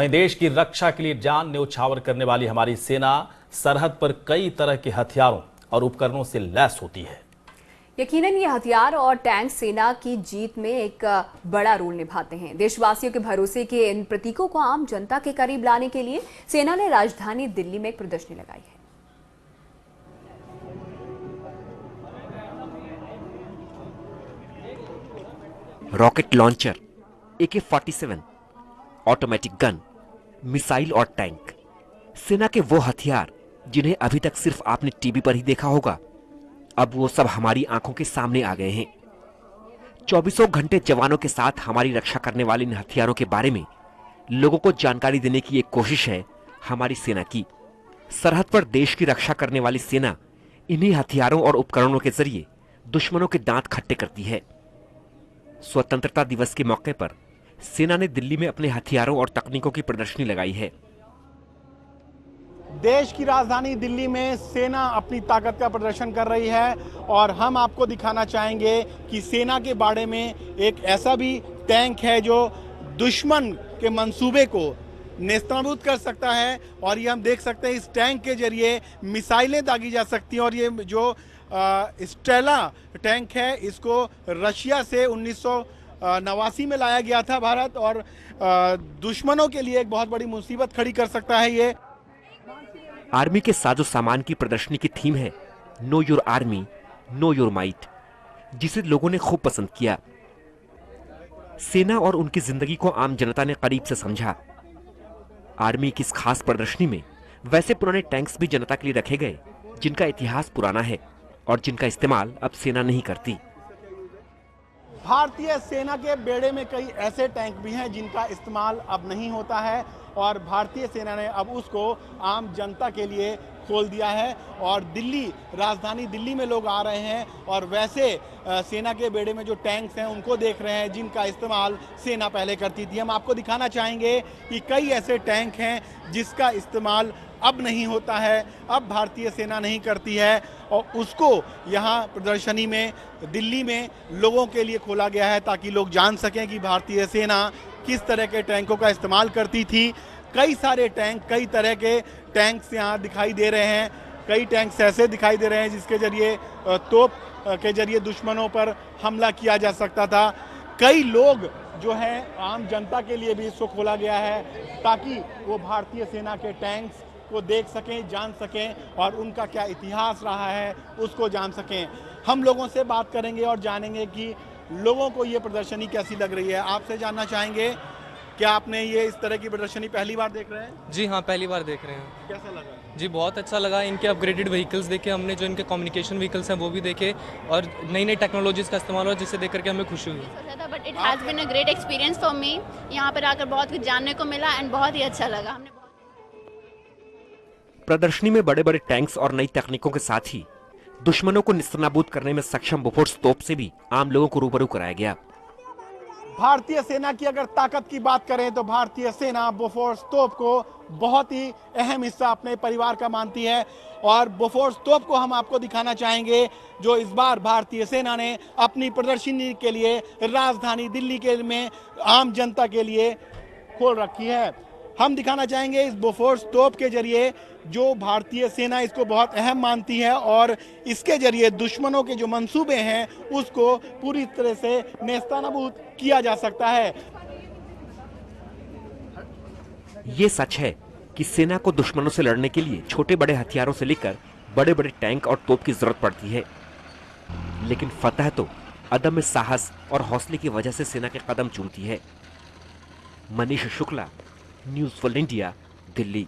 वहीं देश की रक्षा के लिए जान न्यौछावर करने वाली हमारी सेना सरहद पर कई तरह के हथियारों और उपकरणों से लैस होती है। यकीनन ये हथियार और टैंक सेना की जीत में एक बड़ा रोल निभाते हैं। देशवासियों के भरोसे के इन प्रतीकों को आम जनता के करीब लाने के लिए सेना ने राजधानी दिल्ली में एक प्रदर्शनी लगाई है। Rocket launcher, AK-47, automatic gun, missile और टैंक, सेना के वो हथियार जिन्हें अभी तक सिर्फ आपने टीवी पर ही देखा होगा, अब वो सब हमारी आंखों के सामने आ गए हैं। 24 घंटे जवानों के साथ हमारी रक्षा करने वाले इन हथियारों के बारे में लोगों को जानकारी देने की एक कोशिश है हमारी सेना की। सरहद पर देश की रक्षा करने वाली सेना इन्हीं हथियारों और उपकरणों के जरिए दुश्मनों के दांत खट्टे करती है। स्वतंत्रता दिवस के मौके पर सेना ने दिल्ली में अपने हथियारों और तकनीकों की प्रदर्शनी लगाई है। देश की राजधानी दिल्ली में सेना अपनी ताकत का प्रदर्शन कर रही है और हम आपको दिखाना चाहेंगे कि सेना के बारे में एक ऐसा भी टैंक है जो दुश्मन के मंसूबे को नेस्तनाबूद कर सकता है। और ये हम देख सकते हैं इस टैंक के जरिए मिसाइलें दागी जा सकती हैं। और ये जो स्टेला टैंक है, इसको रशिया से 1989 में लाया गया था भारत, और दुश्मनों के लिए एक बहुत बड़ी मुसीबत खड़ी कर सकता है। ये आर्मी के साजो सामान की प्रदर्शनी की थीम है know your army know your might, जिसे लोगों ने खूब पसंद किया। सेना और उनकी जिंदगी को आम जनता ने करीब से समझा। आर्मी की इस खास प्रदर्शनी में वैसे पुराने टैंक्स भी जनता के लिए रखे गए जिनका इतिहास पुराना है और जिनका इस्तेमाल अब सेना नहीं करती। भारतीय सेना के बेड़े में कई ऐसे टैंक भी हैं जिनका इस्तेमाल अब नहीं होता है और भारतीय सेना ने अब उसको आम जनता के लिए खोल दिया है। और दिल्ली, राजधानी दिल्ली में लोग आ रहे हैं और वैसे सेना के बेड़े में जो टैंक्स हैं उनको देख रहे हैं जिनका इस्तेमाल सेना पहले करती थी। हम आपको दिखाना चाहेंगे कि कई ऐसे टैंक हैं जिसका इस्तेमाल अब नहीं होता है, अब भारतीय सेना नहीं करती है और उसको यहाँ प्रदर्शनी में दिल्ली में लोगों के लिए खोला गया है ताकि लोग जान सकें कि भारतीय सेना किस तरह के टैंकों का इस्तेमाल करती थी। कई सारे टैंक, कई तरह के टैंक्स यहाँ दिखाई दे रहे हैं। कई टैंक्स ऐसे दिखाई दे रहे हैं जिसके जरिए तोप के जरिए दुश्मनों पर हमला किया जा सकता था। कई लोग जो है आम जनता के लिए भी इसको खोला गया है ताकि वो भारतीय सेना के टैंक्स को देख सकें, जान सकें और उनका क्या इतिहास रहा है उसको जान सकें। हम लोगों से बात करेंगे और जानेंगे कि लोगों को ये प्रदर्शनी कैसी लग रही है। आपसे जानना चाहेंगे, क्या आपने ये इस तरह की प्रदर्शनी पहली बार देख रहे हैं? जी हाँ, पहली बार देख रहे हैं। कैसा लगा? जी बहुत अच्छा लगा। इनके अपग्रेडेड व्हीकल्स देखे हमने, जो इनके कम्युनिकेशन व्हीकल्स हैं वो भी देखे और नई नई टेक्नोलॉजीज का इस्तेमाल हुआ जिससे देख करके हमें खुशी हुई। But it has been a great experience for me. यहाँ पर आकर बहुत कुछ जानने को मिला एंड बहुत ही अच्छा लगा। हमने प्रदर्शनी में बड़े बड़े टैंक्स और नई तकनीकों के साथ ही दुश्मनों को निस्तनाबूद करने में सक्षम बोफोर्स तोप से भी आम लोगों को रूबरू कराया गया। भारतीय सेना की अगर ताकत की बात करें तो भारतीय सेना बोफोर्स तोप को बहुत ही अहम हिस्सा अपने परिवार का मानती है। और बोफोर्स तोप को हम आपको दिखाना चाहेंगे जो इस बार भारतीय सेना ने अपनी प्रदर्शनी के लिए राजधानी दिल्ली के में आम जनता के लिए खोल रखी है। हम दिखाना चाहेंगे इस बोफोर्स तोप के जरिए जो भारतीय सेना इसको बहुत अहम मानती है और इसके जरिए दुश्मनों के जो मंसूबे हैं उसको पूरी तरह से नेस्तनाबूद किया जा सकता है। ये सच है कि सेना को दुश्मनों से लड़ने के लिए छोटे बड़े हथियारों से लेकर बड़े बड़े टैंक और तोप की जरूरत पड़ती है, लेकिन फतह तो अदम्य साहस और हौसले की वजह से सेना के कदम चूमती है। Manish Shukla, news world India, Delhi.